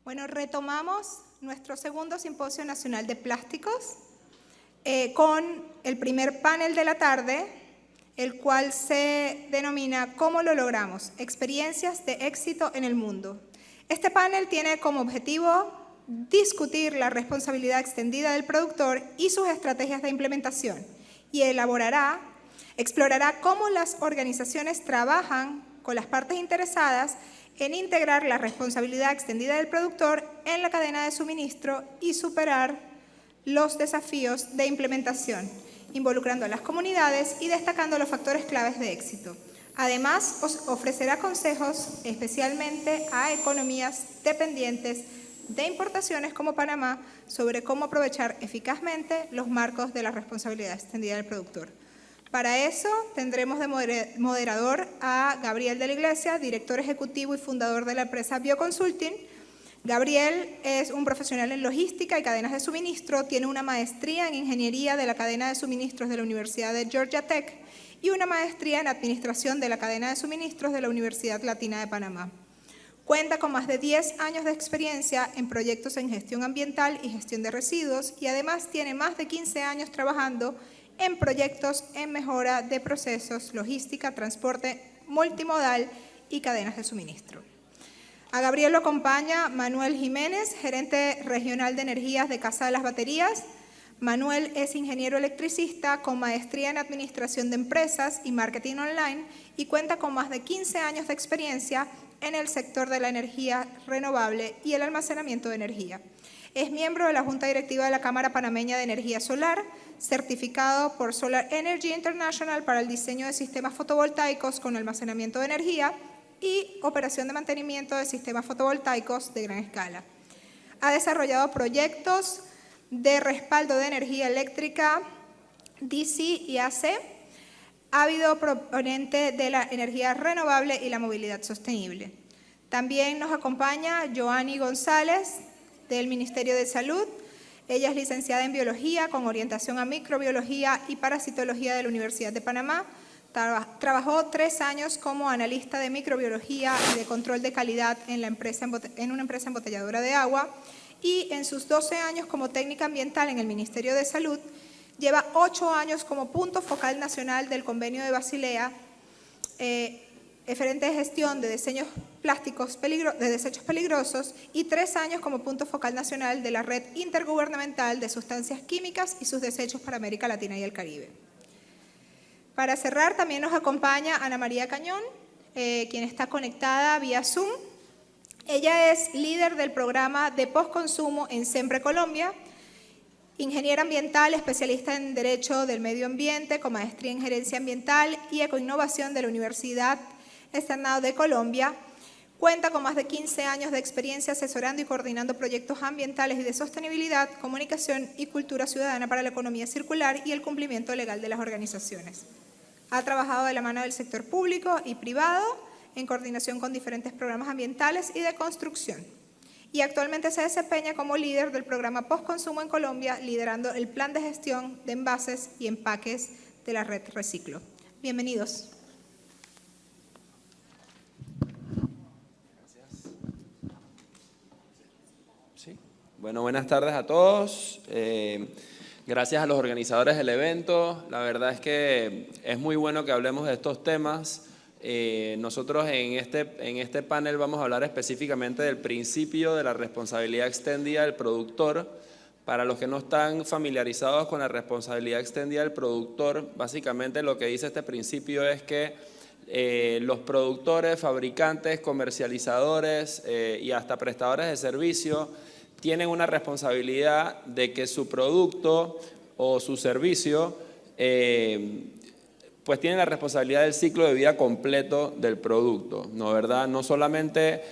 Bueno, retomamos nuestro segundo Simposio Nacional de Plásticos con el primer panel de la tarde, el cual se denomina ¿Cómo lo logramos? Experiencias de éxito en el mundo. Este panel tiene como objetivo discutir la responsabilidad extendida del productor y sus estrategias de implementación y explorará cómo las organizaciones trabajan con las partes interesadas en integrar la responsabilidad extendida del productor en la cadena de suministro y superar los desafíos de implementación, involucrando a las comunidades y destacando los factores claves de éxito. Además, os ofrecerá consejos especialmente a economías dependientes de importaciones como Panamá sobre cómo aprovechar eficazmente los marcos de la responsabilidad extendida del productor. Para eso tendremos de moderador a Gabriel de la Iglesia, director ejecutivo y fundador de la empresa Bioconsulting. Gabriel es un profesional en logística y cadenas de suministro, tiene una maestría en ingeniería de la cadena de suministros de la Universidad de Georgia Tech y una maestría en administración de la cadena de suministros de la Universidad Latina de Panamá. Cuenta con más de 10 años de experiencia en proyectos en gestión ambiental y gestión de residuos y además tiene más de 15 años trabajando en proyectos en mejora de procesos, logística, transporte multimodal y cadenas de suministro. A Gabriel lo acompaña Manuel Jiménez, gerente regional de energías de Casa de las Baterías. Manuel es ingeniero electricista con maestría en administración de empresas y marketing online y cuenta con más de 15 años de experiencia en el sector de la energía renovable y el almacenamiento de energía. Es miembro de la Junta Directiva de la Cámara Panameña de Energía Solar, certificado por Solar Energy International para el diseño de sistemas fotovoltaicos con almacenamiento de energía y operación de mantenimiento de sistemas fotovoltaicos de gran escala. Ha desarrollado proyectos de respaldo de energía eléctrica DC y AC. Ha habido proponente de la energía renovable y la movilidad sostenible. También nos acompaña Joanny González del Ministerio de Salud. Ella es licenciada en Biología con orientación a Microbiología y Parasitología de la Universidad de Panamá. Trabajó 3 años como analista de microbiología y de control de calidad en una empresa embotelladora de agua y en sus 12 años como técnica ambiental en el Ministerio de Salud lleva 8 años como punto focal nacional del Convenio de Basilea, referente de gestión de desechos peligrosos y 3 años como punto focal nacional de la Red Intergubernamental de Sustancias Químicas y sus Desechos para América Latina y el Caribe. Para cerrar, también nos acompaña Ana María Cañón, quien está conectada vía Zoom. Ella es líder del programa de postconsumo en Sempre Colombia, ingeniera ambiental, especialista en Derecho del Medio Ambiente, con maestría en Gerencia Ambiental y Ecoinnovación de la Universidad Externado de Colombia. Cuenta con más de 15 años de experiencia asesorando y coordinando proyectos ambientales y de sostenibilidad, comunicación y cultura ciudadana para la economía circular y el cumplimiento legal de las organizaciones. Ha trabajado de la mano del sector público y privado en coordinación con diferentes programas ambientales y de construcción. Y actualmente se desempeña como líder del programa Postconsumo en Colombia, liderando el plan de gestión de envases y empaques de la red Reciclo. Bienvenidos. Gracias. Sí. Bueno, buenas tardes a todos. Gracias a los organizadores del evento. La verdad es que es muy bueno que hablemos de estos temas. Nosotros en este panel vamos a hablar específicamente del principio de la responsabilidad extendida del productor. Para los que no están familiarizados con la responsabilidad extendida del productor, básicamente lo que dice este principio es que los productores, fabricantes, comercializadores y hasta prestadores de servicio tienen una responsabilidad de que su producto o su servicio pues tienen la responsabilidad del ciclo de vida completo del producto, ¿no? ¿Verdad? No solamente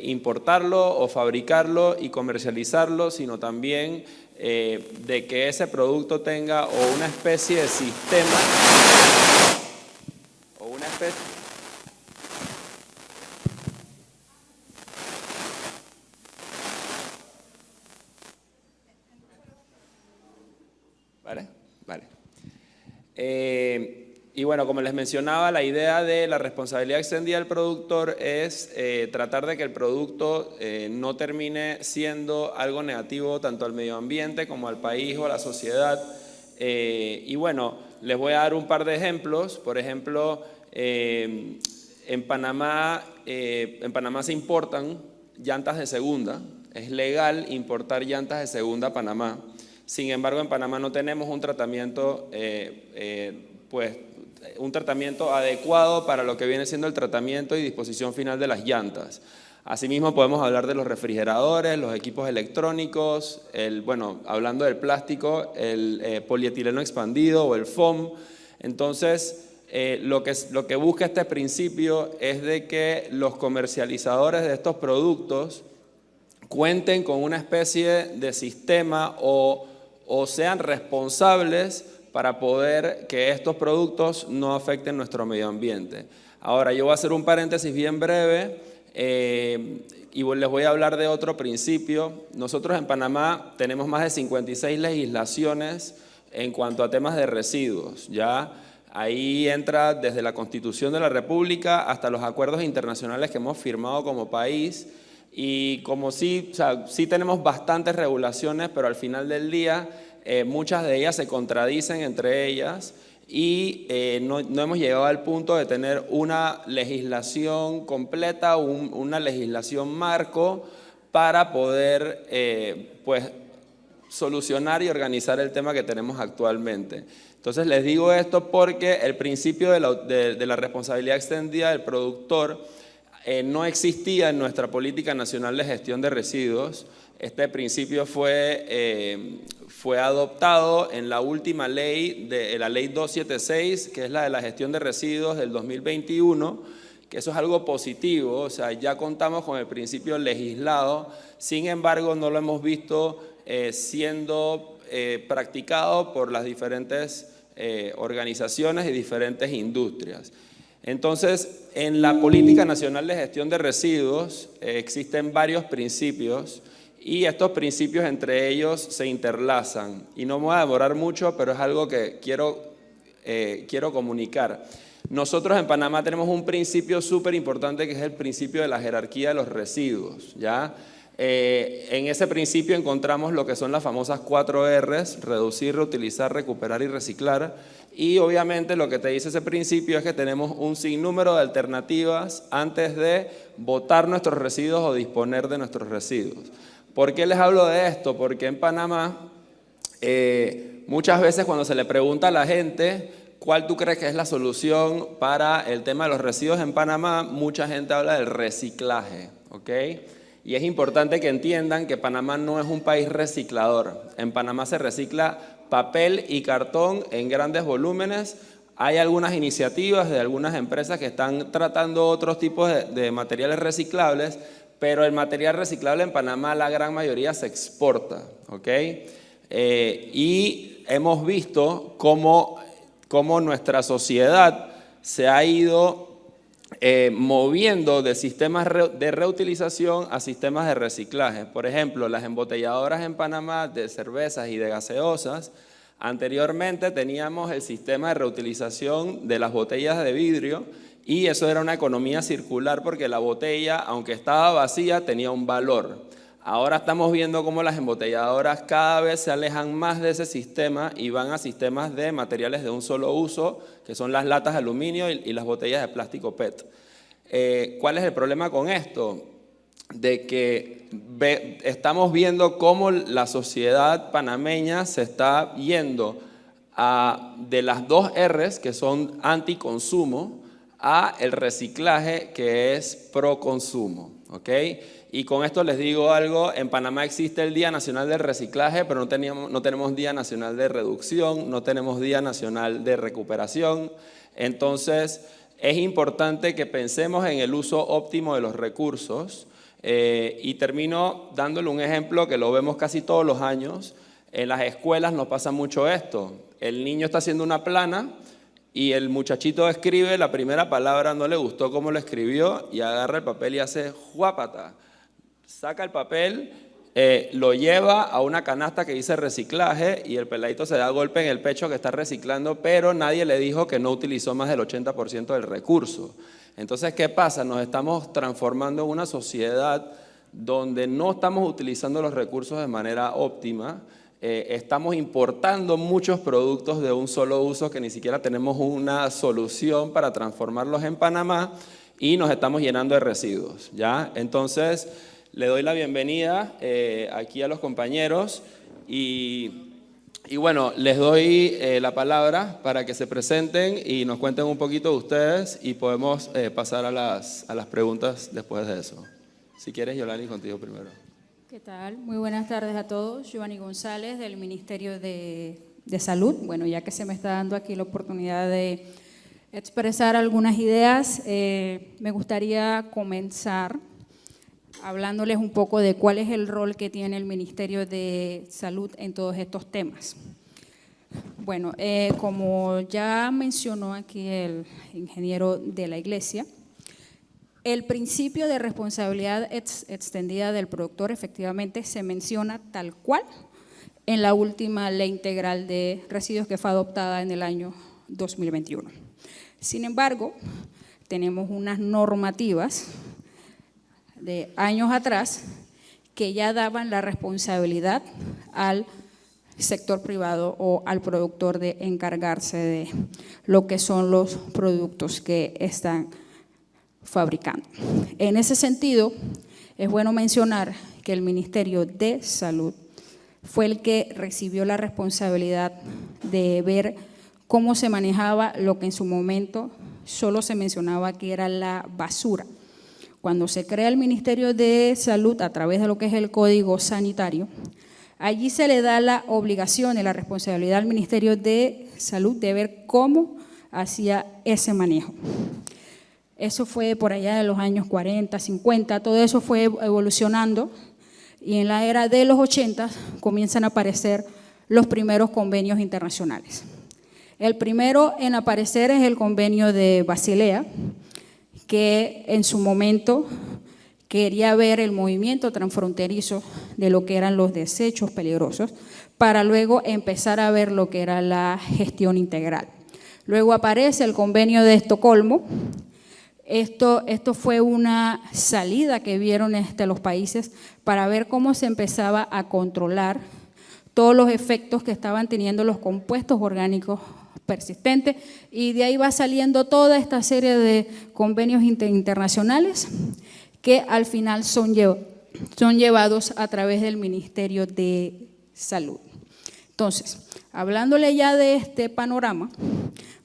importarlo o fabricarlo y comercializarlo, sino también de que ese producto tenga o una especie de sistema o una especie... ¿Vale? Vale. Y bueno, como les mencionaba, la idea de la responsabilidad extendida del productor es tratar de que el producto no termine siendo algo negativo tanto al medio ambiente como al país o a la sociedad. Y bueno, les voy a dar un par de ejemplos. Por ejemplo, en Panamá se importan llantas de segunda. Es legal importar llantas de segunda a Panamá. Sin embargo, en Panamá no tenemos un tratamiento, un tratamiento adecuado para lo que viene siendo el tratamiento y disposición final de las llantas. Asimismo, podemos hablar de los refrigeradores, los equipos electrónicos, bueno, hablando del plástico, el polietileno expandido o el foam. Entonces, lo que busca este principio es de que los comercializadores de estos productos cuenten con una especie de sistema o sean responsables para poder que estos productos no afecten nuestro medio ambiente. Ahora, yo voy a hacer un paréntesis bien breve y les voy a hablar de otro principio. Nosotros en Panamá tenemos más de 56 legislaciones en cuanto a temas de residuos, ¿ya? Ahí entra desde la Constitución de la República hasta los acuerdos internacionales que hemos firmado como país. Y como sí tenemos bastantes regulaciones, pero al final del día muchas de ellas se contradicen entre ellas y no hemos llegado al punto de tener una legislación completa, una legislación marco para poder solucionar y organizar el tema que tenemos actualmente. Entonces les digo esto porque el principio de la responsabilidad extendida del productor no existía en nuestra política nacional de gestión de residuos. Este principio fue adoptado en la última ley, la ley 276, que es la de la gestión de residuos del 2021, que eso es algo positivo, o sea, ya contamos con el principio legislado, sin embargo no lo hemos visto siendo practicado por las diferentes organizaciones y diferentes industrias. Entonces, en la Política Nacional de Gestión de Residuos existen varios principios y estos principios entre ellos se interlazan. Y no me voy a demorar mucho, pero es algo que quiero comunicar. Nosotros en Panamá tenemos un principio súper importante que es el principio de la jerarquía de los residuos, ¿ya? En ese principio encontramos lo que son las famosas 4 R's, reducir, reutilizar, recuperar y reciclar. Y obviamente lo que te dice ese principio es que tenemos un sinnúmero de alternativas antes de botar nuestros residuos o disponer de nuestros residuos. ¿Por qué les hablo de esto? Porque en Panamá muchas veces cuando se le pregunta a la gente ¿cuál tú crees que es la solución para el tema de los residuos en Panamá? Mucha gente habla del reciclaje, ¿ok? Y es importante que entiendan que Panamá no es un país reciclador. En Panamá se recicla papel y cartón en grandes volúmenes. Hay algunas iniciativas de algunas empresas que están tratando otros tipos de materiales reciclables, pero el material reciclable en Panamá la gran mayoría se exporta, ¿ok? Y hemos visto cómo nuestra sociedad se ha ido moviendo de sistemas de reutilización a sistemas de reciclaje. Por ejemplo, las embotelladoras en Panamá de cervezas y de gaseosas, anteriormente teníamos el sistema de reutilización de las botellas de vidrio y eso era una economía circular porque la botella, aunque estaba vacía, tenía un valor. Ahora estamos viendo cómo las embotelladoras cada vez se alejan más de ese sistema y van a sistemas de materiales de un solo uso, que son las latas de aluminio y las botellas de plástico PET. ¿Cuál es el problema con esto? De que estamos viendo cómo la sociedad panameña se está yendo de las 2 R's, que son anticonsumo, a el reciclaje, que es pro consumo, ¿ok? Y con esto les digo algo, en Panamá existe el Día Nacional del Reciclaje, pero no tenemos Día Nacional de Reducción, no tenemos Día Nacional de Recuperación. Entonces, es importante que pensemos en el uso óptimo de los recursos y termino dándole un ejemplo que lo vemos casi todos los años. En las escuelas nos pasa mucho esto. El niño está haciendo una plana y el muchachito escribe la primera palabra, no le gustó cómo lo escribió y agarra el papel y hace juápata. Saca el papel lo lleva a una canasta que dice reciclaje y el peladito se da golpe en el pecho que está reciclando, pero nadie le dijo que no utilizó más del 80% del recurso. Entonces, ¿qué pasa? Nos estamos transformando en una sociedad donde no estamos utilizando los recursos de manera óptima. Estamos importando muchos productos de un solo uso que ni siquiera tenemos una solución para transformarlos en Panamá y nos estamos llenando de residuos, ¿ya? Entonces, le doy la bienvenida aquí a los compañeros y bueno, les doy la palabra para que se presenten y nos cuenten un poquito de ustedes y podemos pasar a las preguntas después de eso. Si quieres, Yolani, contigo primero. ¿Qué tal? Muy buenas tardes a todos. Giovanni González, del Ministerio de Salud. Bueno, ya que se me está dando aquí la oportunidad de expresar algunas ideas, me gustaría comenzar hablándoles un poco de cuál es el rol que tiene el Ministerio de Salud en todos estos temas. Bueno, como ya mencionó aquí el ingeniero de la Iglesia, el principio de responsabilidad extendida del productor efectivamente se menciona tal cual en la última Ley Integral de Residuos que fue adoptada en el año 2021. Sin embargo, tenemos unas normativas de años atrás que ya daban la responsabilidad al sector privado o al productor de encargarse de lo que son los productos que están fabricando. En ese sentido, es bueno mencionar que el Ministerio de Salud fue el que recibió la responsabilidad de ver cómo se manejaba lo que en su momento solo se mencionaba que era la basura. Cuando se crea el Ministerio de Salud a través de lo que es el Código Sanitario, allí se le da la obligación y la responsabilidad al Ministerio de Salud de ver cómo hacía ese manejo. Eso fue por allá de los años 40, 50, todo eso fue evolucionando y en la era de los 80 comienzan a aparecer los primeros convenios internacionales. El primero en aparecer es el convenio de Basilea, que en su momento quería ver el movimiento transfronterizo de lo que eran los desechos peligrosos para luego empezar a ver lo que era la gestión integral. Luego aparece el convenio de Estocolmo. Esto fue una salida que vieron los países para ver cómo se empezaba a controlar todos los efectos que estaban teniendo los compuestos orgánicos persistentes y de ahí va saliendo toda esta serie de convenios internacionales que al final son llevados a través del Ministerio de Salud. Entonces, hablándole ya de este panorama,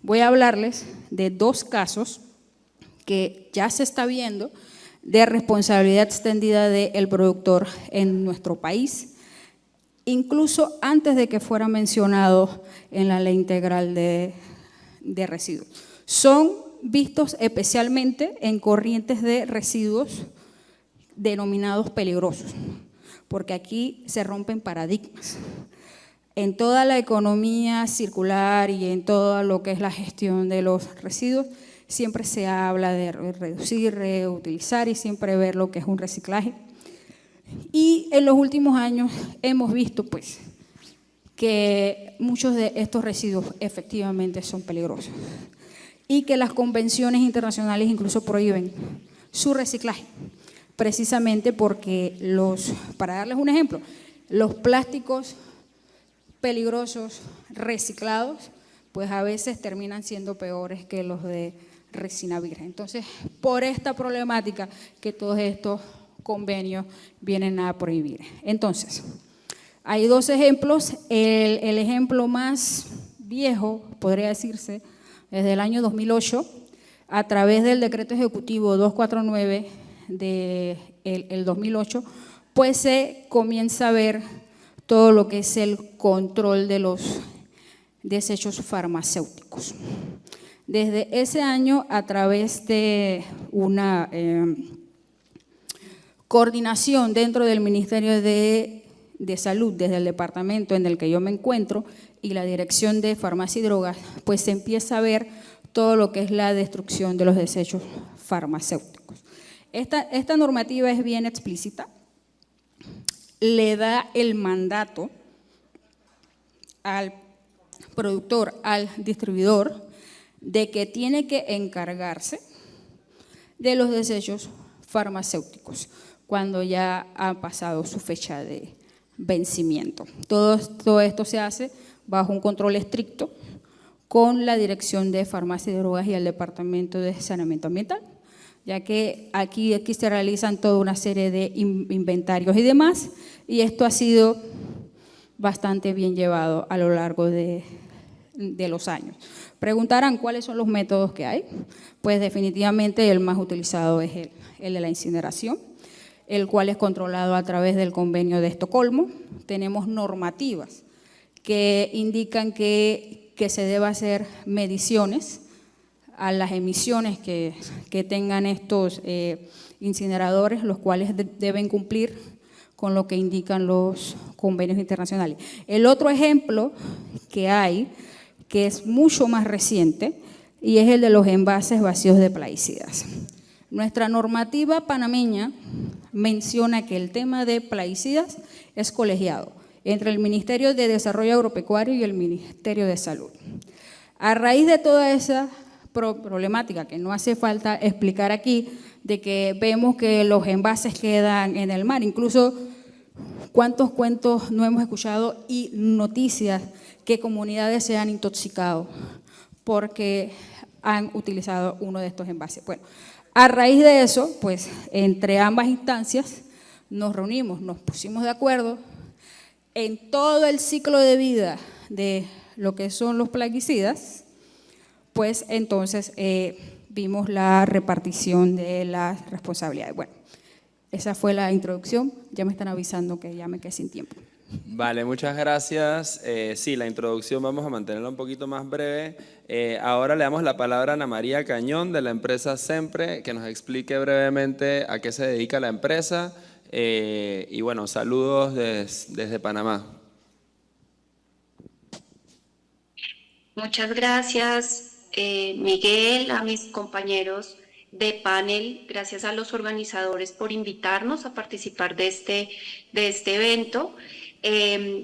voy a hablarles de dos casos que ya se está viendo de responsabilidad extendida del productor en nuestro país, incluso antes de que fuera mencionado en la Ley Integral de Residuos. Son vistos especialmente en corrientes de residuos denominados peligrosos, porque aquí se rompen paradigmas. En toda la economía circular y en todo lo que es la gestión de los residuos, siempre se habla de reducir, reutilizar y siempre ver lo que es un reciclaje. Y en los últimos años hemos visto pues que muchos de estos residuos efectivamente son peligrosos y que las convenciones internacionales incluso prohíben su reciclaje, precisamente porque para darles un ejemplo, los plásticos peligrosos reciclados pues a veces terminan siendo peores que los de resina virgen. Entonces, por esta problemática que todos estos convenios vienen a prohibir. Entonces, hay dos ejemplos. El ejemplo más viejo, podría decirse, desde el año 2008, a través del decreto ejecutivo 249 del 2008, pues se comienza a ver todo lo que es el control de los desechos farmacéuticos. Desde ese año, a través de una coordinación dentro del Ministerio de Salud, desde el departamento en el que yo me encuentro y la Dirección de Farmacia y Drogas, pues se empieza a ver todo lo que es la destrucción de los desechos farmacéuticos. Esta normativa es bien explícita le da el mandato al productor, al distribuidor, de que tiene que encargarse de los desechos farmacéuticos cuando ya ha pasado su fecha de vencimiento. Todo esto se hace bajo un control estricto con la Dirección de Farmacia y Drogas y el Departamento de Saneamiento Ambiental, ya que aquí se realizan toda una serie de inventarios y demás, y esto ha sido bastante bien llevado a lo largo de los años. Preguntarán cuáles son los métodos que hay. Pues definitivamente el más utilizado es el de la incineración, el cual es controlado a través del Convenio de Estocolmo. Tenemos normativas que indican que se debe hacer mediciones a las emisiones que tengan estos incineradores, los cuales deben cumplir con lo que indican los convenios internacionales. El otro ejemplo que hay, que es mucho más reciente, y es el de los envases vacíos de plaguicidas. Nuestra normativa panameña menciona que el tema de plaguicidas es colegiado entre el Ministerio de Desarrollo Agropecuario y el Ministerio de Salud. A raíz de toda esa problemática, que no hace falta explicar aquí, de que vemos que los envases quedan en el mar, incluso cuántos cuentos no hemos escuchado y noticias que comunidades se han intoxicado porque han utilizado uno de estos envases. Bueno, a raíz de eso, pues entre ambas instancias nos reunimos, nos pusimos de acuerdo en todo el ciclo de vida de lo que son los plaguicidas, pues entonces vimos la repartición de las responsabilidades. Bueno, esa fue la introducción, ya me están avisando que ya me quedé sin tiempo. Vale, muchas gracias. Sí, la introducción vamos a mantenerla un poquito más breve. Ahora le damos la palabra a Ana María Cañón de la empresa Sempre, que nos explique brevemente a qué se dedica la empresa. Y bueno, saludos desde Panamá. Muchas gracias, Miguel, a mis compañeros de panel, gracias a los organizadores por invitarnos a participar de este evento.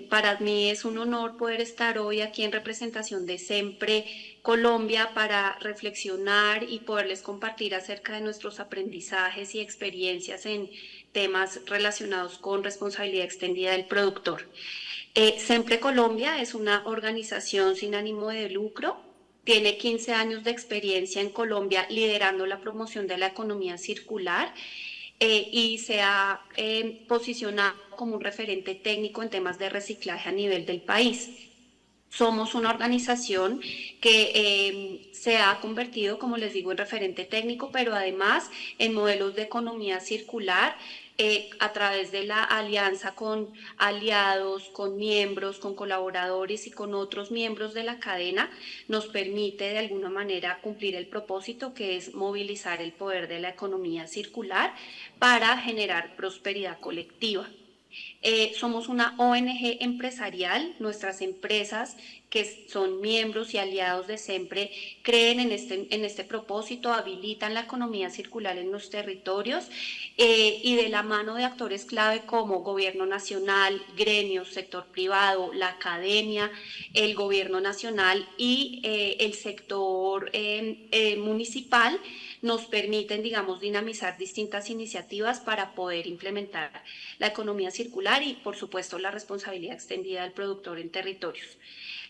Para mí es un honor poder estar hoy aquí en representación de Sempre Colombia para reflexionar y poderles compartir acerca de nuestros aprendizajes y experiencias en temas relacionados con responsabilidad extendida del productor. Sempre Colombia es una organización sin ánimo de lucro. Tiene 15 años de experiencia en Colombia liderando la promoción de la economía circular y se ha posicionado como un referente técnico en temas de reciclaje a nivel del país. Somos una organización que se ha convertido, como les digo, en referente técnico, pero además en modelos de economía circular a través de la alianza con aliados, con miembros, con colaboradores y con otros miembros de la cadena, nos permite de alguna manera cumplir el propósito que es movilizar el poder de la economía circular para generar prosperidad colectiva. Somos una ONG empresarial, nuestras empresas que son miembros y aliados de Sempre creen en este propósito, habilitan la economía circular en los territorios y de la mano de actores clave como gobierno nacional, gremios, sector privado, la academia, el gobierno nacional y el sector municipal, nos permiten, digamos, dinamizar distintas iniciativas para poder implementar la economía circular y, por supuesto, la responsabilidad extendida del productor en territorios.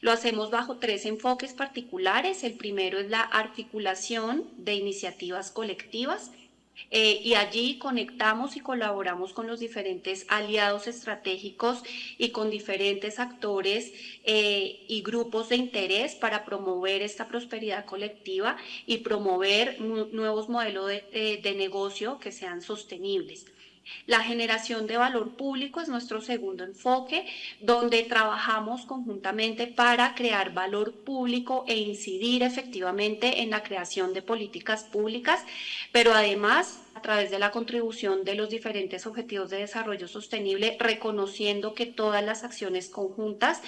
Lo hacemos bajo 3 enfoques particulares. El primero es la articulación de iniciativas colectivas. Y allí conectamos y colaboramos con los diferentes aliados estratégicos y con diferentes actores y grupos de interés para promover esta prosperidad colectiva y promover nuevos modelos de negocio que sean sostenibles. La generación de valor público es nuestro segundo enfoque, donde trabajamos conjuntamente para crear valor público e incidir efectivamente en la creación de políticas públicas, pero además a través de la contribución de los diferentes objetivos de desarrollo sostenible, reconociendo que todas las acciones conjuntas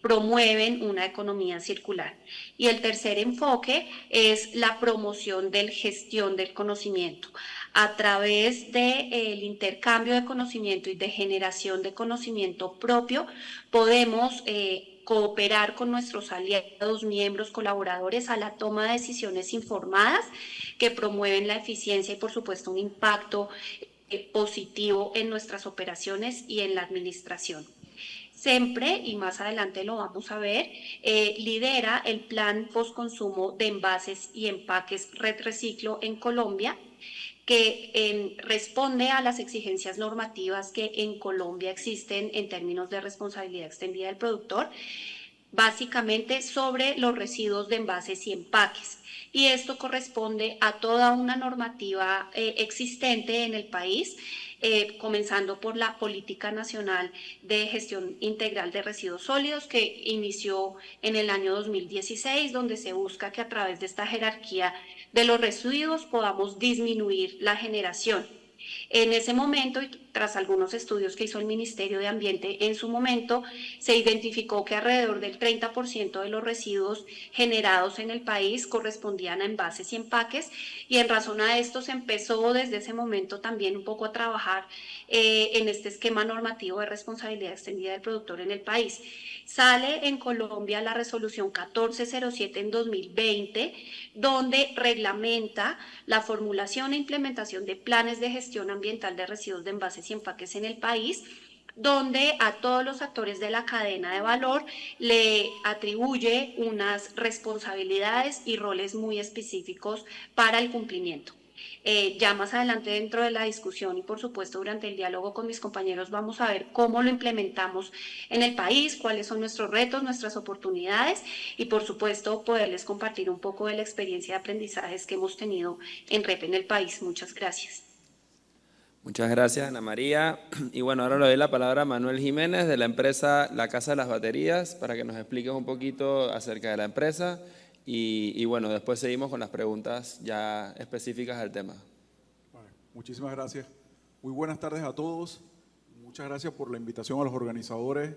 promueven una economía circular. Y el tercer enfoque es la promoción de la gestión del conocimiento. A través del intercambio de conocimiento y de generación de conocimiento propio, podemos cooperar con nuestros aliados, miembros, colaboradores a la toma de decisiones informadas que promueven la eficiencia y, por supuesto, un impacto positivo en nuestras operaciones y en la administración. SEMPRE, y más adelante lo vamos a ver, lidera el plan postconsumo de envases y empaques Red Reciclo en Colombia, que responde a las exigencias normativas que en Colombia existen en términos de responsabilidad extendida del productor, básicamente sobre los residuos de envases y empaques. Y esto corresponde a toda una normativa existente en el país, comenzando por la Política Nacional de Gestión Integral de Residuos Sólidos, que inició en el año 2016, donde se busca que a través de esta jerarquía de los residuos podamos disminuir la generación. En ese momento, y tras algunos estudios que hizo el Ministerio de Ambiente en su momento, se identificó que alrededor del 30% de los residuos generados en el país correspondían a envases y empaques, y en razón a esto se empezó desde ese momento también un poco a trabajar en este esquema normativo de responsabilidad extendida del productor en el país. Sale en Colombia la resolución 1407 en 2020, donde reglamenta la formulación e implementación de planes de gestión ambiental de residuos de envases y empaques en el país, donde a todos los actores de la cadena de valor le atribuye unas responsabilidades y roles muy específicos para el cumplimiento. Ya más adelante dentro de la discusión y por supuesto durante el diálogo con mis compañeros vamos a ver cómo lo implementamos en el país, cuáles son nuestros retos, nuestras oportunidades y por supuesto poderles compartir un poco de la experiencia de aprendizajes que hemos tenido en REP en el país. Muchas gracias. Muchas gracias, Ana María. Y bueno, ahora le doy la palabra a Manuel Jiménez de la empresa La Casa de las Baterías para que nos explique un poquito acerca de la empresa. Y bueno, después seguimos con las preguntas ya específicas del tema. Vale, muchísimas gracias. Muy buenas tardes a todos. Muchas gracias por la invitación a los organizadores.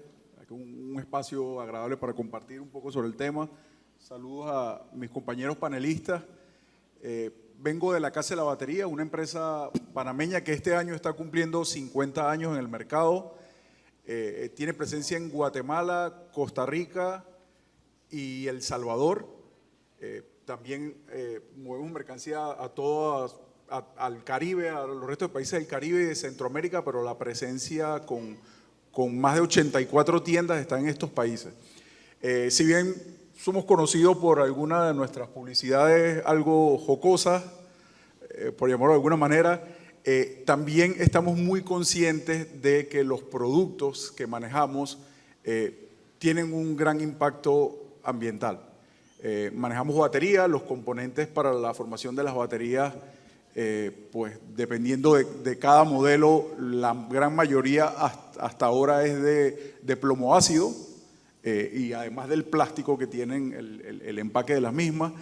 Un espacio agradable para compartir un poco sobre el tema. Saludos a mis compañeros panelistas. Vengo de La Casa de la Batería, una empresa panameña que este año está cumpliendo 50 años en el mercado. Tiene presencia en Guatemala, Costa Rica y El Salvador. También movemos mercancía a todas, al Caribe, a los restos de países del Caribe y de Centroamérica, pero la presencia con más de 84 tiendas está en estos países. Si bien somos conocidos por algunas de nuestras publicidades algo jocosas, por llamarlo de alguna manera, también estamos muy conscientes de que los productos que manejamos tienen un gran impacto ambiental. Manejamos baterías, los componentes para la formación de las baterías, pues dependiendo de cada modelo, la gran mayoría hasta ahora es de plomo ácido y además del plástico que tienen el empaque de las mismas.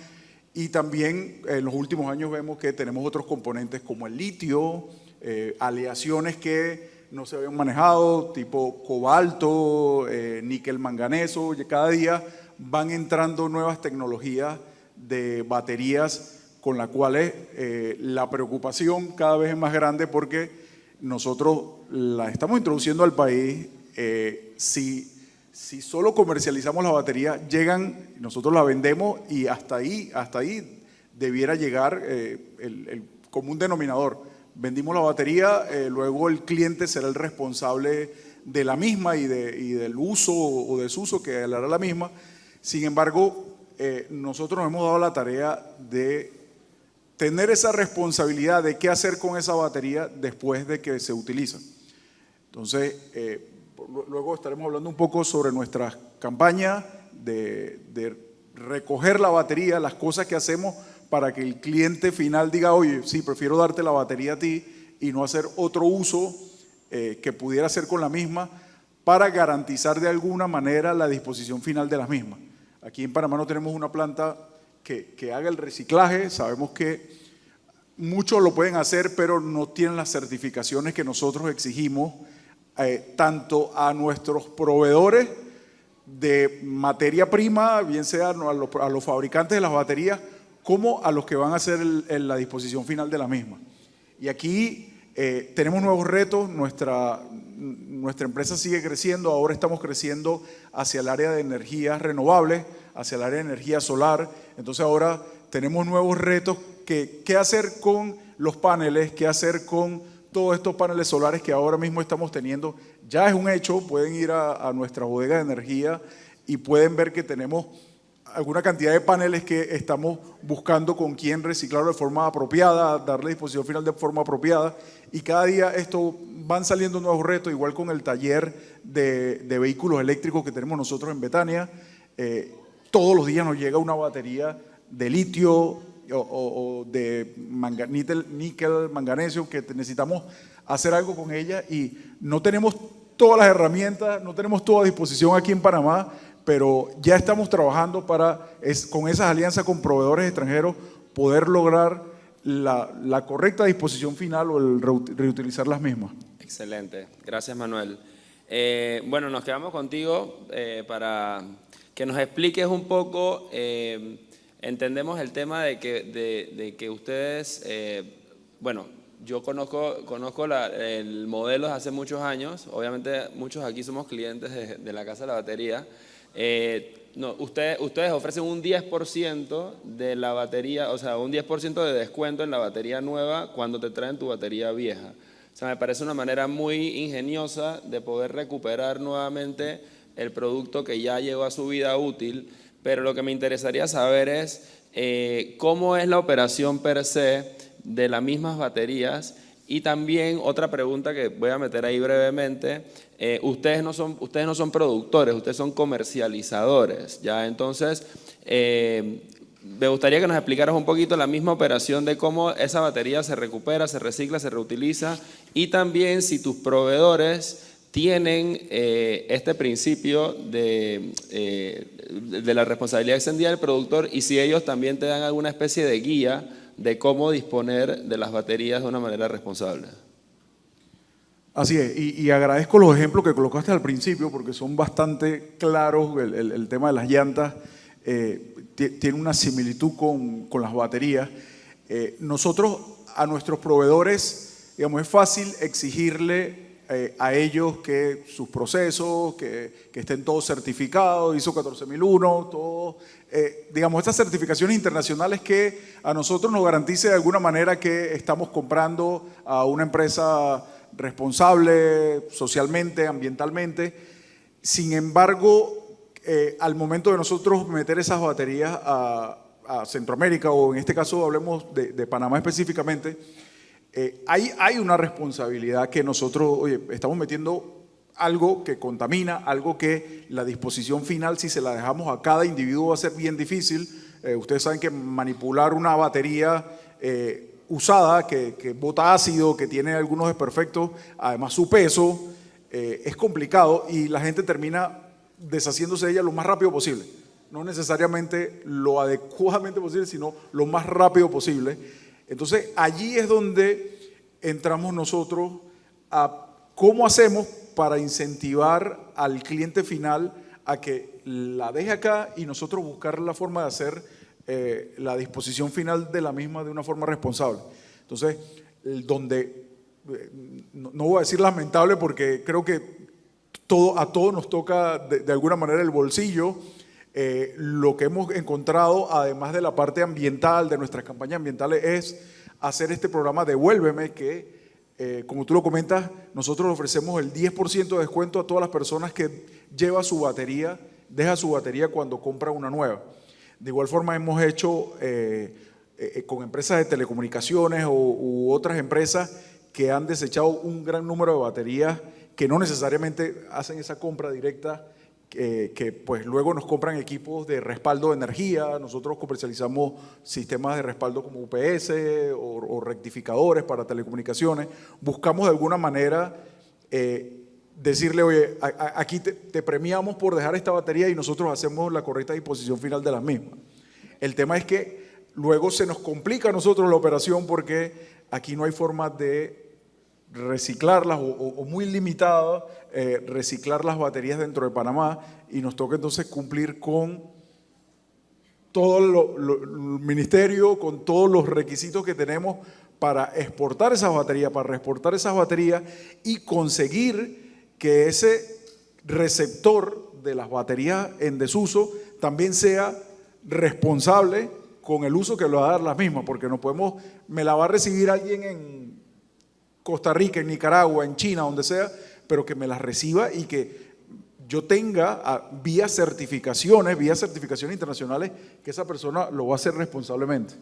Y también en los últimos años vemos que tenemos otros componentes como el litio, aleaciones que no se habían manejado, tipo cobalto, níquel manganeso, y cada día van entrando nuevas tecnologías de baterías con las cuales la preocupación cada vez es más grande porque nosotros la estamos introduciendo al país. Si solo comercializamos la batería, llegan, nosotros la vendemos y hasta ahí debiera llegar el común denominador. Vendimos la batería, luego el cliente será el responsable de la misma y del uso o desuso que le hará la misma. Sin embargo, nosotros nos hemos dado la tarea de tener esa responsabilidad de qué hacer con esa batería después de que se utiliza. Entonces, luego estaremos hablando un poco sobre nuestras campañas de recoger la batería, las cosas que hacemos para que el cliente final diga, oye, sí, prefiero darte la batería a ti y no hacer otro uso que pudiera hacer con la misma para garantizar de alguna manera la disposición final de las mismas. Aquí en Panamá no tenemos una planta que haga el reciclaje, sabemos que muchos lo pueden hacer, pero no tienen las certificaciones que nosotros exigimos, tanto a nuestros proveedores de materia prima, bien sea a los fabricantes de las baterías, como a los que van a hacer la disposición final de la misma. Y aquí tenemos nuevos retos, nuestra empresa sigue creciendo, ahora estamos creciendo hacia el área de energías renovables, hacia el área de energía solar. Entonces ahora tenemos nuevos retos, qué hacer con los paneles, qué hacer con todos estos paneles solares que ahora mismo estamos teniendo. Ya es un hecho, pueden ir a nuestra bodega de energía y pueden ver que tenemos alguna cantidad de paneles que estamos buscando con quién reciclarlo de forma apropiada, darle disposición final de forma apropiada, y cada día esto van saliendo nuevos retos, igual con el taller de vehículos eléctricos que tenemos nosotros en Betania. Todos los días nos llega una batería de litio o de níquel, manganesio, que necesitamos hacer algo con ella, y no tenemos todas las herramientas, no tenemos toda a disposición aquí en Panamá, pero ya estamos trabajando para, con esas alianzas con proveedores extranjeros, poder lograr la correcta disposición final o el reutilizar las mismas. Excelente, gracias Manuel. Bueno, nos quedamos contigo para que nos expliques un poco. Entendemos el tema de que ustedes, bueno, yo conozco el modelo desde hace muchos años. Obviamente muchos aquí somos clientes de la Casa de la Batería. No, ustedes ofrecen un 10% de la batería, o sea, un 10% de descuento en la batería nueva cuando te traen tu batería vieja. O sea, me parece una manera muy ingeniosa de poder recuperar nuevamente el producto que ya llegó a su vida útil, pero lo que me interesaría saber es cómo es la operación per se de las mismas baterías. Y también otra pregunta que voy a meter ahí brevemente, ustedes no son productores, ustedes son comercializadores, ¿ya? Entonces, me gustaría que nos explicaras un poquito la misma operación de cómo esa batería se recupera, se recicla, se reutiliza, y también si tus proveedores tienen este principio de la responsabilidad extendida del productor, y si ellos también te dan alguna especie de guía de cómo disponer de las baterías de una manera responsable. Así es, y agradezco los ejemplos que colocaste al principio porque son bastante claros. El tema de las llantas tiene una similitud con las baterías. Nosotros a nuestros proveedores, digamos, es fácil exigirle a ellos que sus procesos, que estén todos certificados, ISO 14001, todo, digamos, estas certificaciones internacionales que a nosotros nos garantice de alguna manera que estamos comprando a una empresa responsable socialmente, ambientalmente. Sin embargo, al momento de nosotros meter esas baterías a Centroamérica, o en este caso hablemos de Panamá específicamente, hay una responsabilidad que nosotros, oye, estamos metiendo algo que contamina, algo que la disposición final, si se la dejamos a cada individuo, va a ser bien difícil. Ustedes saben que manipular una batería usada, que bota ácido, que tiene algunos desperfectos, además su peso, es complicado, y la gente termina deshaciéndose de ella lo más rápido posible. No necesariamente lo adecuadamente posible, sino lo más rápido posible. Entonces, allí es donde entramos nosotros a cómo hacemos para incentivar al cliente final a que la deje acá y nosotros buscar la forma de hacer la disposición final de la misma de una forma responsable. Entonces, donde, no voy a decir lamentable porque creo que a todos nos toca de alguna manera el bolsillo. Lo que hemos encontrado, además de la parte ambiental, de nuestras campañas ambientales, es hacer este programa Devuélveme, que, como tú lo comentas, nosotros ofrecemos el 10% de descuento a todas las personas que deja su batería cuando compra una nueva. De igual forma hemos hecho con empresas de telecomunicaciones u otras empresas que han desechado un gran número de baterías que no necesariamente hacen esa compra directa, que pues luego nos compran equipos de respaldo de energía. Nosotros comercializamos sistemas de respaldo como UPS o rectificadores para telecomunicaciones. Buscamos de alguna manera decirle, oye, aquí te premiamos por dejar esta batería y nosotros hacemos la correcta disposición final de las mismas. El tema es que luego se nos complica a nosotros la operación porque aquí no hay forma de reciclarlas o muy limitada reciclar las baterías dentro de Panamá, y nos toca entonces cumplir con todo el ministerio, con todos los requisitos que tenemos para exportar esas baterías, para reexportar esas baterías y conseguir que ese receptor de las baterías en desuso también sea responsable con el uso que le va a dar las mismas, porque no podemos, me la va a recibir alguien en Costa Rica, en Nicaragua, en China, donde sea, pero que me las reciba y que yo tenga vía certificaciones internacionales, que esa persona lo va a hacer responsablemente.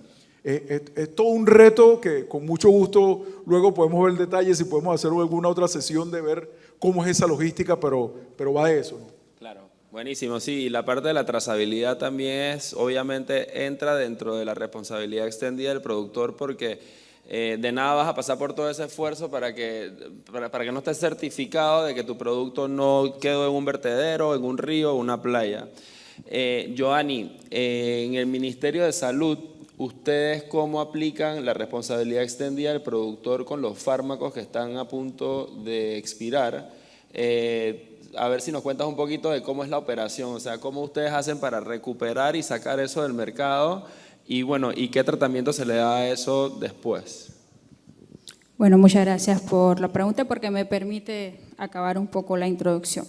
Es todo un reto que con mucho gusto luego podemos ver detalles y podemos hacer alguna otra sesión de ver cómo es esa logística, pero va de eso, ¿no? Claro, buenísimo, sí, y la parte de la trazabilidad también obviamente entra dentro de la responsabilidad extendida del productor, porque de nada vas a pasar por todo ese esfuerzo para que no estés certificado de que tu producto no quedó en un vertedero, en un río o una playa. Joanny, en el Ministerio de Salud, ¿ustedes cómo aplican la responsabilidad extendida del productor con los fármacos que están a punto de expirar? A ver si nos cuentas un poquito de cómo es la operación, o sea, cómo ustedes hacen para recuperar y sacar eso del mercado y bueno, ¿y qué tratamiento se le da a eso después? Bueno, muchas gracias por la pregunta porque me permite acabar un poco la introducción.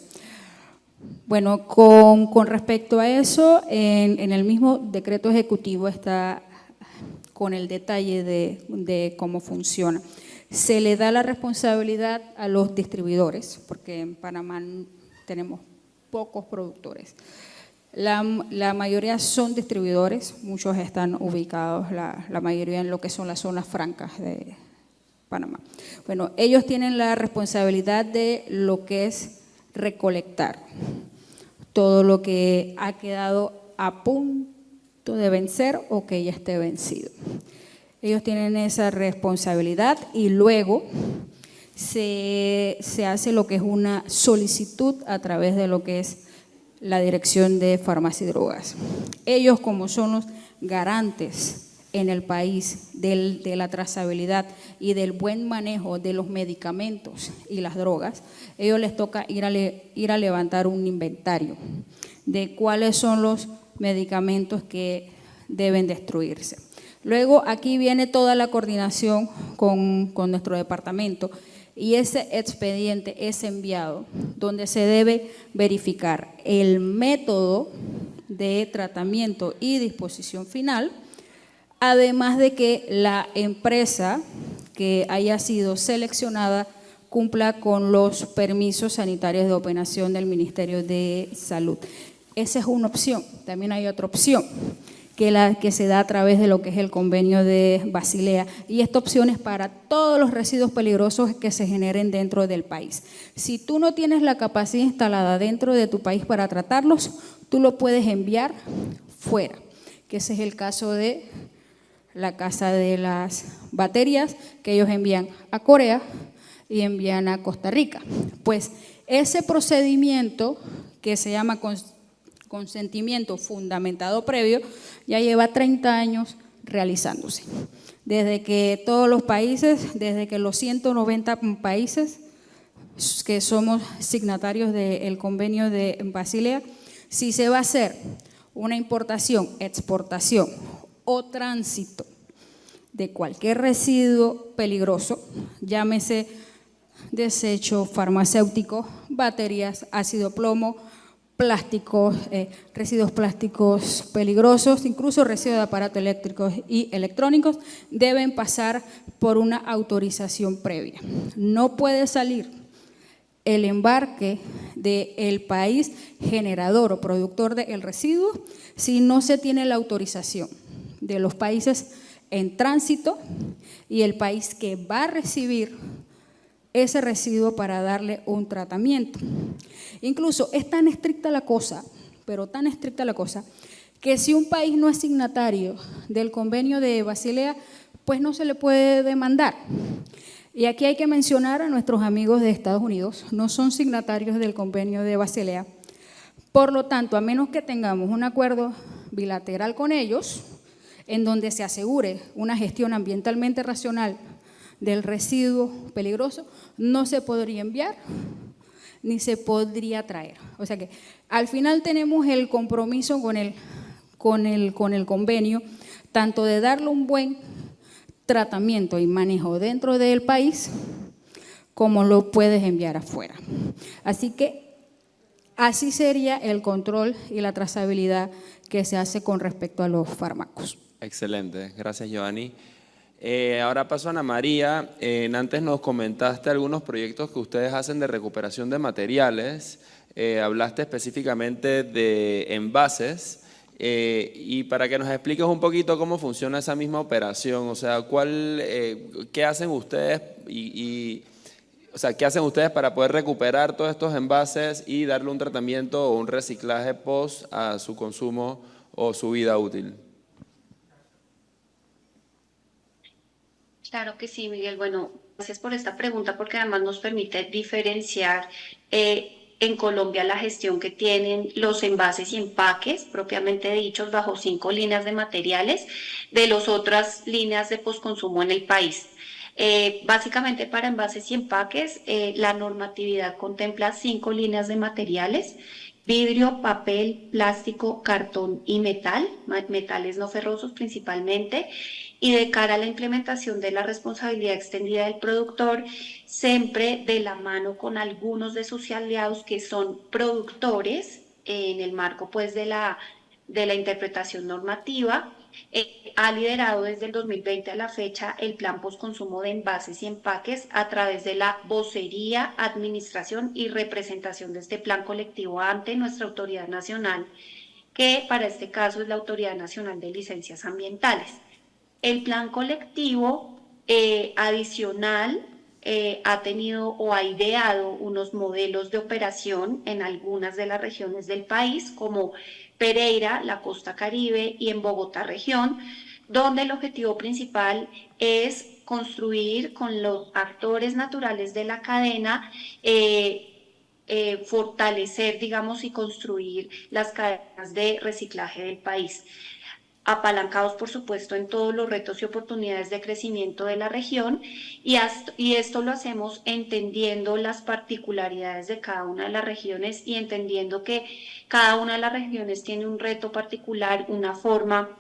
Bueno, con respecto a eso, en el mismo decreto ejecutivo está con el detalle de cómo funciona. Se le da la responsabilidad a los distribuidores, porque en Panamá tenemos pocos productores. La mayoría son distribuidores, muchos están ubicados, la mayoría en lo que son las zonas francas de Panamá. Bueno, ellos tienen la responsabilidad de lo que es recolectar todo lo que ha quedado a punto de vencer o que ya esté vencido. Ellos tienen esa responsabilidad y luego se hace lo que es una solicitud a través de lo que es la Dirección de Farmacia y Drogas. Ellos, como son los garantes en el país de la trazabilidad y del buen manejo de los medicamentos y las drogas, ellos les toca ir a levantar un inventario de cuáles son los medicamentos que deben destruirse. Luego aquí viene toda la coordinación con nuestro departamento y ese expediente es enviado donde se debe verificar el método de tratamiento y disposición final, además de que la empresa que haya sido seleccionada cumpla con los permisos sanitarios de operación del Ministerio de Salud. Esa es una opción. También hay otra opción que se da a través de lo que es el convenio de Basilea, y esta opción es para todos los residuos peligrosos que se generen dentro del país. Si tú no tienes la capacidad instalada dentro de tu país para tratarlos, tú lo puedes enviar fuera, que ese es el caso de la Casa de las Baterías, que ellos envían a Corea y envían a Costa Rica. Pues ese procedimiento que se llama consentimiento fundamentado previo, ya lleva 30 años realizándose. Desde que todos los países, desde que los 190 países que somos signatarios del convenio de Basilea, si se va a hacer una importación, exportación o tránsito de cualquier residuo peligroso, llámese desecho farmacéutico, baterías, ácido plomo, plásticos, residuos plásticos peligrosos, incluso residuos de aparatos eléctricos y electrónicos, deben pasar por una autorización previa. No puede salir el embarque del país generador o productor del residuo si no se tiene la autorización de los países en tránsito y el país que va a recibir ese residuo para darle un tratamiento. Incluso es tan estricta la cosa, pero tan estricta la cosa, que si un país no es signatario del convenio de Basilea, pues no se le puede demandar. Y aquí hay que mencionar a nuestros amigos de Estados Unidos, no son signatarios del convenio de Basilea. Por lo tanto, a menos que tengamos un acuerdo bilateral con ellos, en donde se asegure una gestión ambientalmente racional del residuo peligroso, no se podría enviar ni se podría traer. O sea que al final tenemos el compromiso con el convenio, tanto de darle un buen tratamiento y manejo dentro del país, como lo puedes enviar afuera. Así que así sería el control y la trazabilidad que se hace con respecto a los fármacos. Excelente, gracias Giovanni. Ahora paso a Ana María. Antes nos comentaste algunos proyectos que ustedes hacen de recuperación de materiales. Hablaste específicamente de envases. Y para que nos expliques un poquito cómo funciona esa misma operación, o sea, ¿qué hacen ustedes o sea, qué hacen ustedes para poder recuperar todos estos envases y darle un tratamiento o un reciclaje post a su consumo o su vida útil? Claro que sí, Miguel. Bueno, gracias por esta pregunta porque además nos permite diferenciar en Colombia la gestión que tienen los envases y empaques, propiamente dichos, bajo 5 líneas de materiales, de las otras líneas de postconsumo en el país. Básicamente para envases y empaques, la normatividad contempla 5 líneas de materiales: vidrio, papel, plástico, cartón y metal, metales no ferrosos principalmente. Y de cara a la implementación de la responsabilidad extendida del productor, siempre de la mano con algunos de sus aliados que son productores, en el marco pues de la interpretación normativa, ha liderado desde el 2020 a la fecha el plan postconsumo de envases y empaques a través de la vocería, administración y representación de este plan colectivo ante nuestra autoridad nacional, que para este caso es la Autoridad Nacional de Licencias Ambientales. El plan colectivo adicional ha tenido o ha ideado unos modelos de operación en algunas de las regiones del país, como Pereira, la costa Caribe y en Bogotá región, donde el objetivo principal es construir con los actores naturales de la cadena, fortalecer, digamos, y construir las cadenas de reciclaje del país, apalancados, por supuesto, en todos los retos y oportunidades de crecimiento de la región, y esto lo hacemos entendiendo las particularidades de cada una de las regiones y entendiendo que cada una de las regiones tiene un reto particular, una forma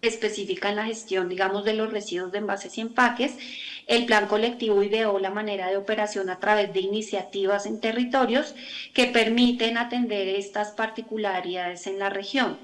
específica en la gestión, digamos, de los residuos de envases y empaques. El plan colectivo ideó la manera de operación a través de iniciativas en territorios que permiten atender estas particularidades en la región.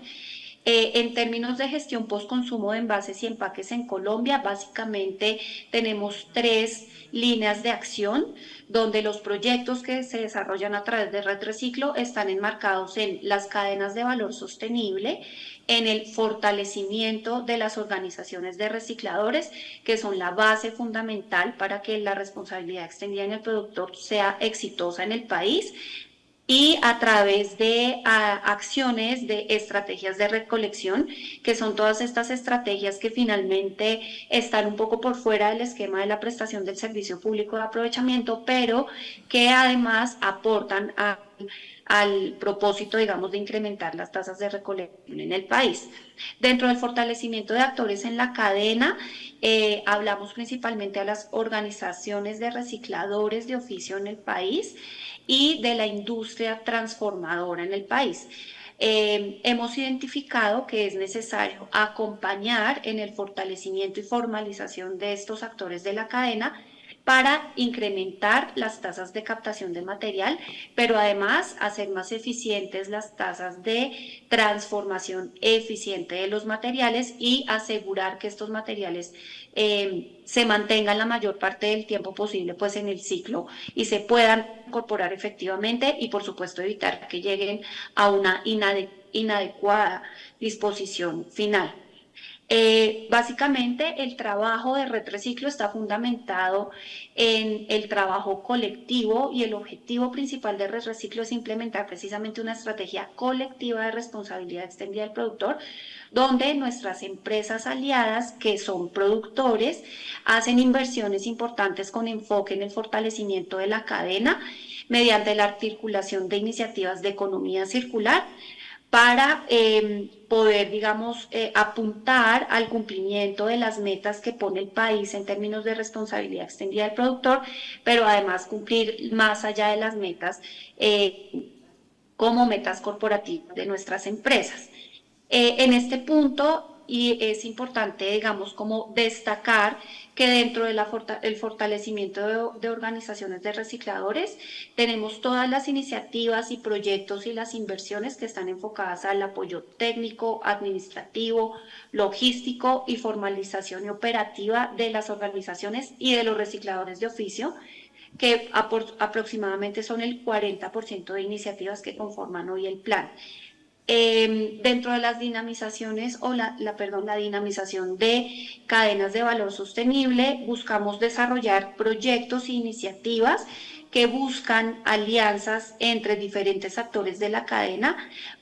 En términos de gestión postconsumo de envases y empaques en Colombia, básicamente tenemos 3 líneas de acción, donde los proyectos que se desarrollan a través de Red Reciclo están enmarcados en las cadenas de valor sostenible, en el fortalecimiento de las organizaciones de recicladores, que son la base fundamental para que la responsabilidad extendida en el productor sea exitosa en el país, y a través de acciones de estrategias de recolección, que son todas estas estrategias que finalmente están un poco por fuera del esquema de la prestación del servicio público de aprovechamiento, pero que además aportan al propósito, digamos, de incrementar las tasas de recolección en el país. Dentro del fortalecimiento de actores en la cadena, hablamos principalmente a las organizaciones de recicladores de oficio en el país y de la industria transformadora en el país. Hemos identificado que es necesario acompañar en el fortalecimiento y formalización de estos actores de la cadena para incrementar las tasas de captación de material, pero además hacer más eficientes las tasas de transformación eficiente de los materiales y asegurar que estos materiales se mantengan la mayor parte del tiempo posible pues en el ciclo y se puedan incorporar efectivamente, y por supuesto evitar que lleguen a una inadecuada disposición final. Básicamente el trabajo de Red Reciclo está fundamentado en el trabajo colectivo, y el objetivo principal de Red Reciclo es implementar precisamente una estrategia colectiva de responsabilidad extendida del productor, donde nuestras empresas aliadas, que son productores, hacen inversiones importantes con enfoque en el fortalecimiento de la cadena mediante la articulación de iniciativas de economía circular, para poder, digamos, apuntar al cumplimiento de las metas que pone el país en términos de responsabilidad extendida del productor, pero además cumplir más allá de las metas como metas corporativas de nuestras empresas. En este punto, y es importante, digamos, como destacar que dentro del fortalecimiento de organizaciones de recicladores, tenemos todas las iniciativas y proyectos y las inversiones que están enfocadas al apoyo técnico, administrativo, logístico y formalización y operativa de las organizaciones y de los recicladores de oficio, que aproximadamente son el 40% de iniciativas que conforman hoy el plan. Dentro de las dinamizaciones o la dinamización de cadenas de valor sostenible, buscamos desarrollar proyectos e iniciativas que buscan alianzas entre diferentes actores de la cadena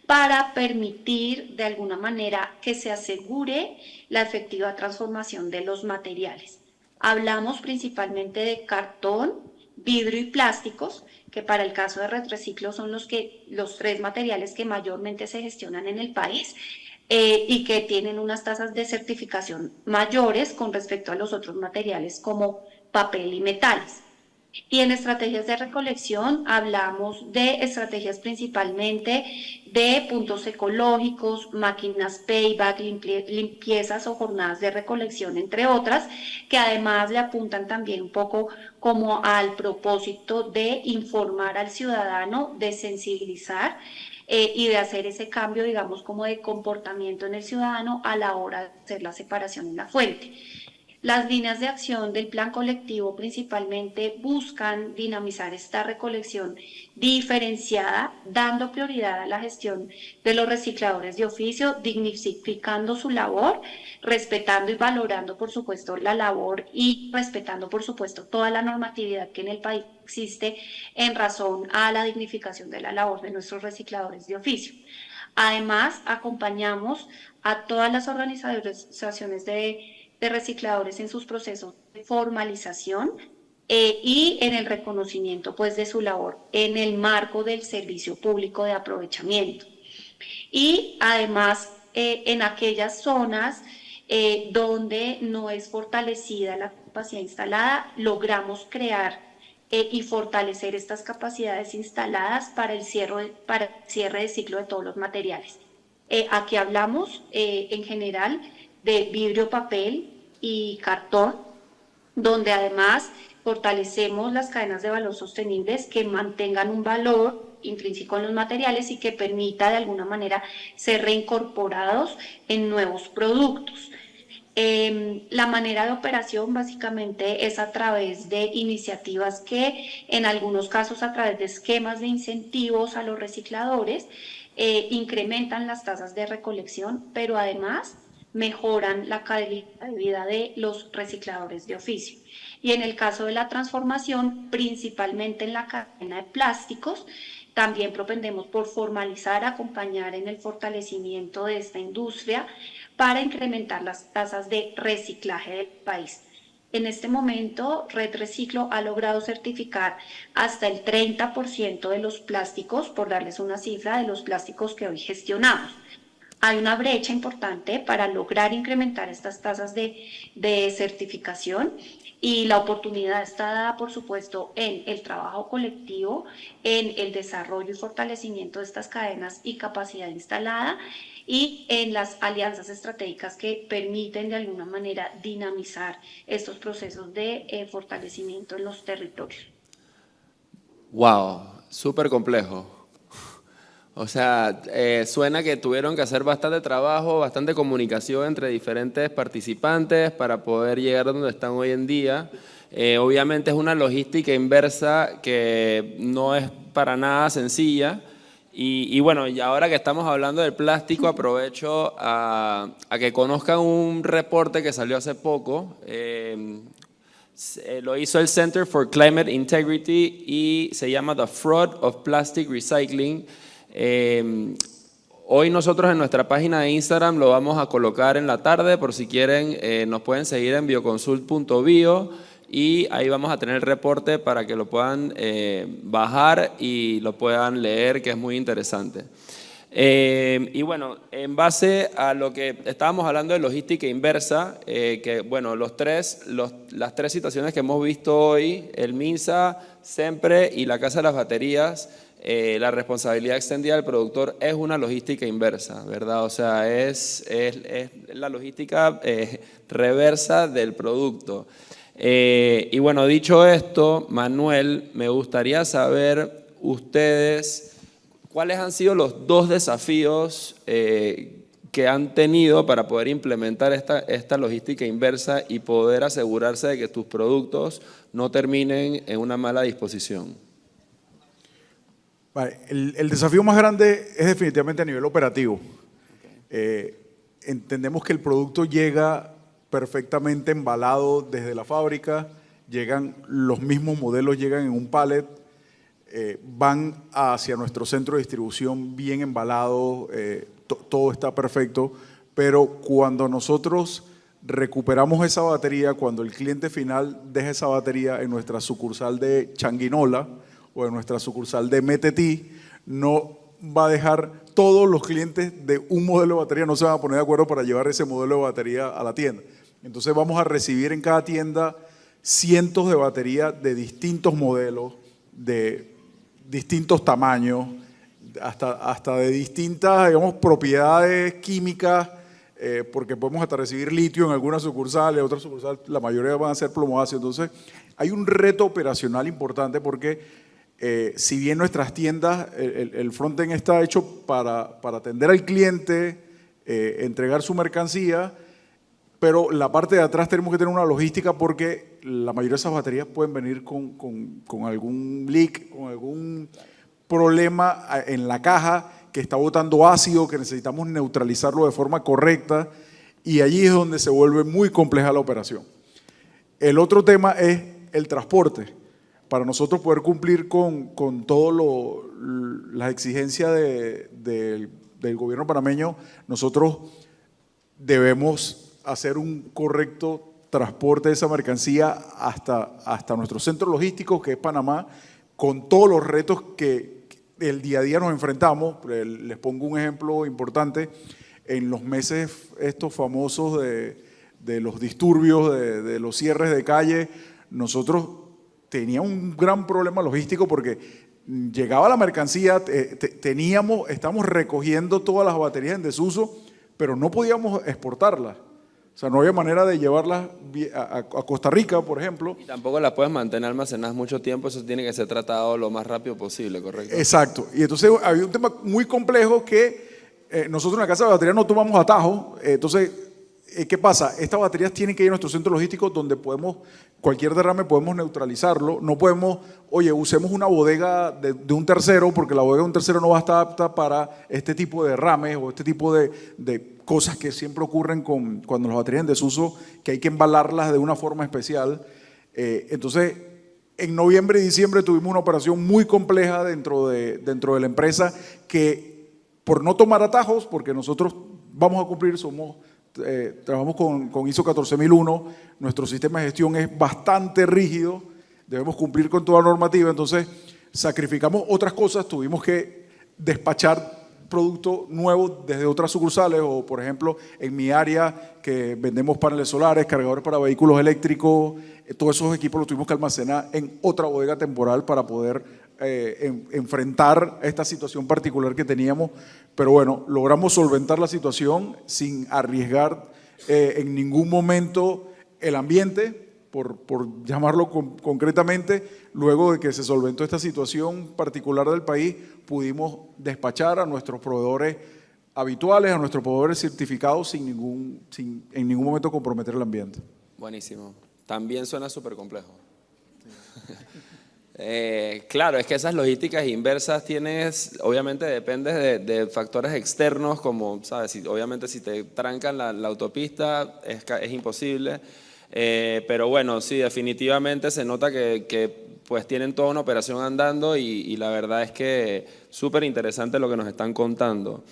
para permitir de alguna manera que se asegure la efectiva transformación de los materiales. Hablamos principalmente de cartón, vidrio y plásticos, que para el caso de Redreciclo son los 3 materiales que mayormente se gestionan en el país y que tienen unas tasas de certificación mayores con respecto a los otros materiales como papel y metales. Y en estrategias de recolección hablamos de estrategias principalmente de puntos ecológicos, máquinas payback, limpiezas o jornadas de recolección, entre otras, que además le apuntan también un poco como al propósito de informar al ciudadano, de sensibilizar y de hacer ese cambio, digamos, como de comportamiento en el ciudadano a la hora de hacer la separación en la fuente. Las líneas de acción del plan colectivo principalmente buscan dinamizar esta recolección diferenciada, dando prioridad a la gestión de los recicladores de oficio, dignificando su labor, respetando y valorando, por supuesto, la labor y respetando, por supuesto, toda la normatividad que en el país existe en razón a la dignificación de la labor de nuestros recicladores de oficio. Además, acompañamos a todas las organizaciones de recicladores en sus procesos de formalización y en el reconocimiento pues, de su labor en el marco del servicio público de aprovechamiento. Y además, en aquellas zonas donde no es fortalecida la capacidad instalada, logramos crear y fortalecer estas capacidades instaladas para el cierre de ciclo de todos los materiales. Aquí hablamos en general de vidrio, papel y cartón, donde además fortalecemos las cadenas de valor sostenibles que mantengan un valor intrínseco en los materiales y que permita de alguna manera ser reincorporados en nuevos productos. La manera de operación básicamente es a través de iniciativas que en algunos casos a través de esquemas de incentivos a los recicladores incrementan las tasas de recolección, pero además mejoran la calidad de vida de los recicladores de oficio. Y en el caso de la transformación, principalmente en la cadena de plásticos, también propendemos por formalizar, acompañar en el fortalecimiento de esta industria para incrementar las tasas de reciclaje del país. En este momento, Redreciclo ha logrado certificar hasta el 30% de los plásticos, por darles una cifra, de los plásticos que hoy gestionamos. Hay una brecha importante para lograr incrementar estas tasas de certificación y la oportunidad está dada, por supuesto, en el trabajo colectivo, en el desarrollo y fortalecimiento de estas cadenas y capacidad instalada y en las alianzas estratégicas que permiten de alguna manera dinamizar estos procesos de fortalecimiento en los territorios. ¡Wow! Súper complejo. O sea, suena que tuvieron que hacer bastante trabajo, bastante comunicación entre diferentes participantes para poder llegar a donde están hoy en día. Obviamente es una logística inversa que no es para nada sencilla. Y bueno, y ahora que estamos hablando del plástico, aprovecho a que conozcan un reporte que salió hace poco. Lo hizo el Center for Climate Integrity y se llama The Fraud of Plastic Recycling. Hoy nosotros en nuestra página de Instagram lo vamos a colocar en la tarde, por si quieren nos pueden seguir en bioconsult.bio y ahí vamos a tener el reporte para que lo puedan bajar y lo puedan leer, que es muy interesante. Y bueno, en base a lo que estábamos hablando de logística inversa, que bueno, las tres situaciones que hemos visto hoy, el MINSA, SEMPRE y la Casa de las Baterías, la responsabilidad extendida del productor es una logística inversa, ¿verdad? O sea, es la logística reversa del producto. Y bueno, dicho esto, Manuel, me gustaría saber ustedes cuáles han sido los 2 desafíos que han tenido para poder implementar esta logística inversa y poder asegurarse de que tus productos no terminen en una mala disposición. Vale, el desafío más grande es definitivamente a nivel operativo. Entendemos que el producto llega perfectamente embalado desde la fábrica, los mismos modelos llegan en un pallet, van hacia nuestro centro de distribución bien embalados, todo está perfecto, pero cuando nosotros recuperamos esa batería, cuando el cliente final deja esa batería en nuestra sucursal de Changuinola o en nuestra sucursal de Metetí, no va a dejar todos los clientes de un modelo de batería, no se van a poner de acuerdo para llevar ese modelo de batería a la tienda. Entonces vamos a recibir en cada tienda cientos de baterías de distintos modelos, de distintos tamaños, hasta de distintas, digamos, propiedades químicas, porque podemos hasta recibir litio en algunas sucursales, otras sucursales, la mayoría van a ser plomo-ácido. Entonces hay un reto operacional importante porque si bien nuestras tiendas, el front-end está hecho para atender al cliente, entregar su mercancía, pero la parte de atrás tenemos que tener una logística porque la mayoría de esas baterías pueden venir con algún leak, con algún problema en la caja que está botando ácido, que necesitamos neutralizarlo de forma correcta, y allí es donde se vuelve muy compleja la operación. El otro tema es el transporte. Para nosotros poder cumplir con todas las exigencias del gobierno panameño, nosotros debemos hacer un correcto transporte de esa mercancía hasta nuestro centro logístico, que es Panamá, con todos los retos que el día a día nos enfrentamos. Les pongo un ejemplo importante. En los meses estos famosos de los disturbios, de los cierres de calle, nosotros teníamos un gran problema logístico porque llegaba la mercancía, estábamos recogiendo todas las baterías en desuso, pero no podíamos exportarlas. O sea, no había manera de llevarlas a Costa Rica, por ejemplo. Y tampoco las puedes mantener almacenadas mucho tiempo, eso tiene que ser tratado lo más rápido posible, ¿correcto? Exacto. Y entonces había un tema muy complejo que nosotros en la casa de batería no tomamos atajos. Entonces, ¿qué pasa? Estas baterías tienen que ir a nuestro centro logístico donde cualquier derrame podemos neutralizarlo. No podemos, usemos una bodega de un tercero, porque la bodega de un tercero no va a estar apta para este tipo de derrames o este tipo de cosas que siempre ocurren cuando las baterías en desuso, que hay que embalarlas de una forma especial. Entonces, en noviembre y diciembre tuvimos una operación muy compleja dentro de la empresa que, por no tomar atajos, porque nosotros vamos a cumplir, trabajamos con ISO 14001, nuestro sistema de gestión es bastante rígido, debemos cumplir con toda la normativa, entonces sacrificamos otras cosas, tuvimos que despachar productos nuevos desde otras sucursales, o por ejemplo en mi área que vendemos paneles solares, cargadores para vehículos eléctricos, todos esos equipos los tuvimos que almacenar en otra bodega temporal para poder enfrentar esta situación particular que teníamos, pero bueno, logramos solventar la situación sin arriesgar en ningún momento el ambiente, por llamarlo concretamente. Luego de que se solventó esta situación particular del país, pudimos despachar a nuestros proveedores habituales, a nuestros proveedores certificados sin en ningún momento comprometer el ambiente. Buenísimo. También suena súper complejo. Claro, es que esas logísticas inversas obviamente dependes de factores externos como, ¿sabes? Obviamente si te trancan la autopista es imposible, pero bueno, sí, definitivamente se nota que pues tienen toda una operación andando y la verdad es que súper interesante lo que nos están contando.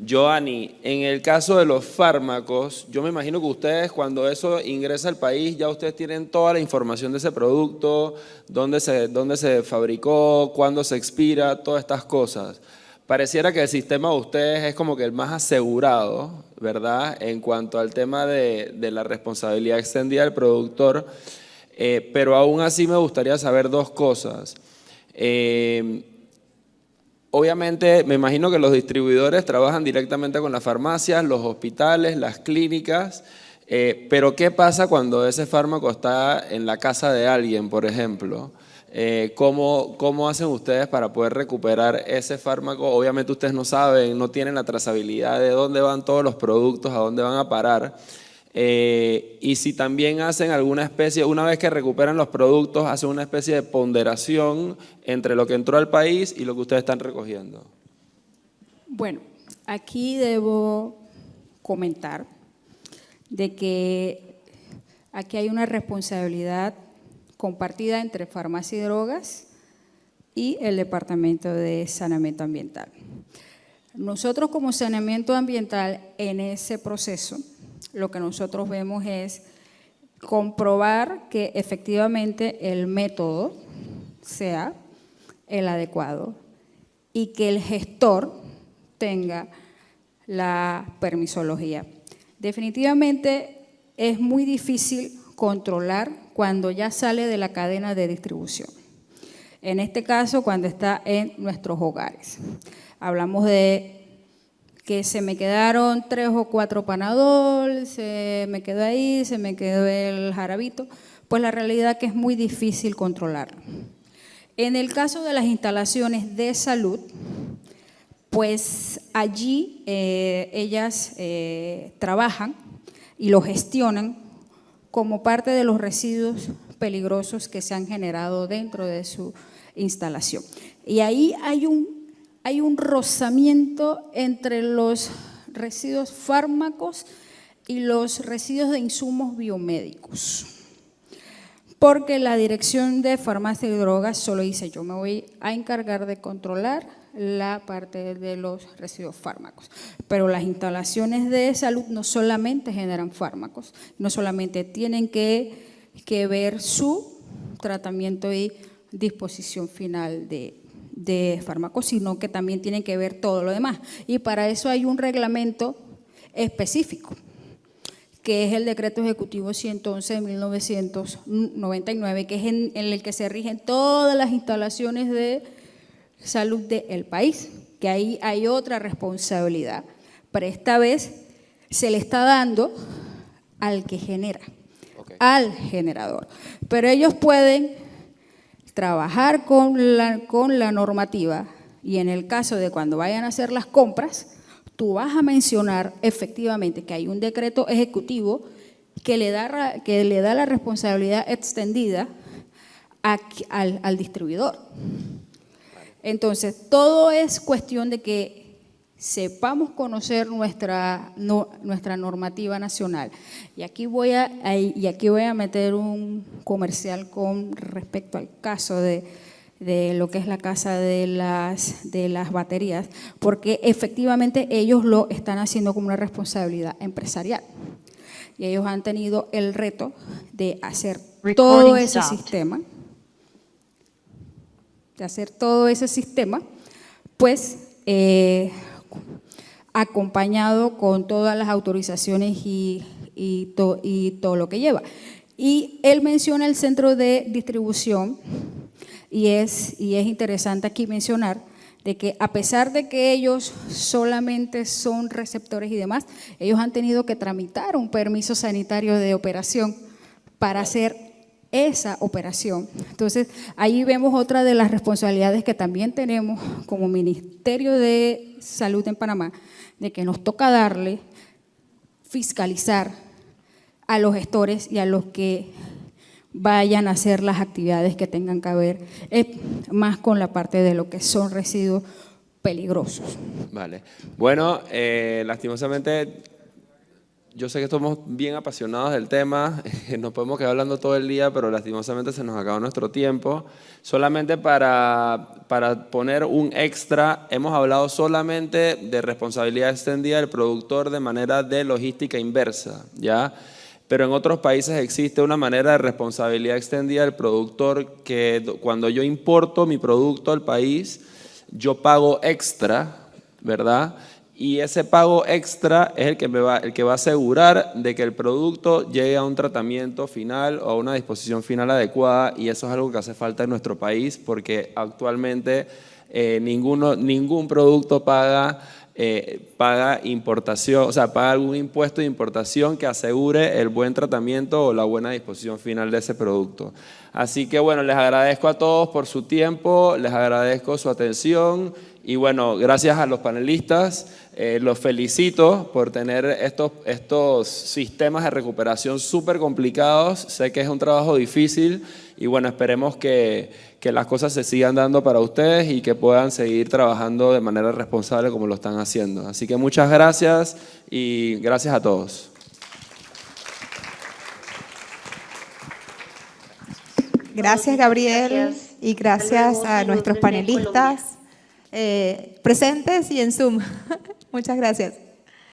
Joanny, en el caso de los fármacos, yo me imagino que ustedes cuando eso ingresa al país ya ustedes tienen toda la información de ese producto, dónde se fabricó, cuándo se expira, todas estas cosas. Pareciera que el sistema de ustedes es como que el más asegurado, ¿verdad? En cuanto al tema de la responsabilidad extendida del productor, pero aún así me gustaría saber dos cosas. obviamente, me imagino que los distribuidores trabajan directamente con las farmacias, los hospitales, las clínicas, pero ¿qué pasa cuando ese fármaco está en la casa de alguien, por ejemplo? ¿Cómo hacen ustedes para poder recuperar ese fármaco? Obviamente ustedes no saben, no tienen la trazabilidad de dónde van todos los productos, a dónde van a parar. Y si también hacen alguna especie, una vez que recuperan los productos, hacen una especie de ponderación entre lo que entró al país y lo que ustedes están recogiendo. Bueno, aquí debo comentar de que aquí hay una responsabilidad compartida entre farmacia y drogas y el Departamento de Saneamiento Ambiental. Nosotros como saneamiento ambiental en ese proceso, lo que nosotros vemos es comprobar que efectivamente el método sea el adecuado y que el gestor tenga la permisología. Definitivamente es muy difícil controlar cuando ya sale de la cadena de distribución. En este caso, cuando está en nuestros hogares. Hablamos de que se me quedaron 3 o 4 Panadol, se me quedó ahí, se me quedó el jarabito, pues la realidad es que es muy difícil controlarlo. En el caso de las instalaciones de salud, pues allí ellas trabajan y lo gestionan como parte de los residuos peligrosos que se han generado dentro de su instalación. Y ahí hay un rozamiento entre los residuos fármacos y los residuos de insumos biomédicos. Porque la Dirección de Farmacia y Drogas solo dice, yo me voy a encargar de controlar la parte de los residuos fármacos. Pero las instalaciones de salud no solamente generan fármacos, no solamente tienen que ver su tratamiento y disposición final de fármacos, sino que también tienen que ver todo lo demás. Y para eso hay un reglamento específico, que es el Decreto Ejecutivo 111 de 1999, que es en el que se rigen todas las instalaciones de salud del país, que ahí hay otra responsabilidad, pero esta vez se le está dando al que genera, al generador. Pero ellos pueden trabajar con la normativa y en el caso de cuando vayan a hacer las compras, tú vas a mencionar efectivamente que hay un decreto ejecutivo que le da la responsabilidad extendida al distribuidor. Entonces, todo es cuestión de que sepamos conocer nuestra normativa nacional. Y aquí voy a meter un comercial con respecto al caso de lo que es la casa de las baterías, porque efectivamente ellos lo están haciendo como una responsabilidad empresarial. Y ellos han tenido el reto de hacer todo ese sistema, pues acompañado con todas las autorizaciones y todo lo que lleva. Y él menciona el centro de distribución y es interesante aquí mencionar de que a pesar de que ellos solamente son receptores y demás, ellos han tenido que tramitar un permiso sanitario de operación para hacer esa operación. Entonces, ahí vemos otra de las responsabilidades que también tenemos como Ministerio de Salud en Panamá, de que nos toca darle, fiscalizar a los gestores y a los que vayan a hacer las actividades que tengan que ver más con la parte de lo que son residuos peligrosos. Vale. Bueno, lastimosamente, yo sé que estamos bien apasionados del tema, nos podemos quedar hablando todo el día, pero lastimosamente se nos acabó nuestro tiempo. Solamente para poner un extra, hemos hablado solamente de responsabilidad extendida del productor de manera de logística inversa, ¿ya? Pero en otros países existe una manera de responsabilidad extendida del productor que cuando yo importo mi producto al país, yo pago extra, ¿verdad? Y ese pago extra es el que va a asegurar de que el producto llegue a un tratamiento final o a una disposición final adecuada, y eso es algo que hace falta en nuestro país porque actualmente ningún producto paga importación, o sea, paga algún impuesto de importación que asegure el buen tratamiento o la buena disposición final de ese producto. Así que bueno, les agradezco a todos por su tiempo, les agradezco su atención y bueno, gracias a los panelistas, los felicito por tener estos sistemas de recuperación súper complicados. Sé que es un trabajo difícil y bueno, esperemos que las cosas se sigan dando para ustedes y que puedan seguir trabajando de manera responsable como lo están haciendo. Así que muchas gracias y gracias a todos. Gracias, Gabriel, Gracias. y gracias a nuestros panelistas presentes y en Zoom. Muchas gracias.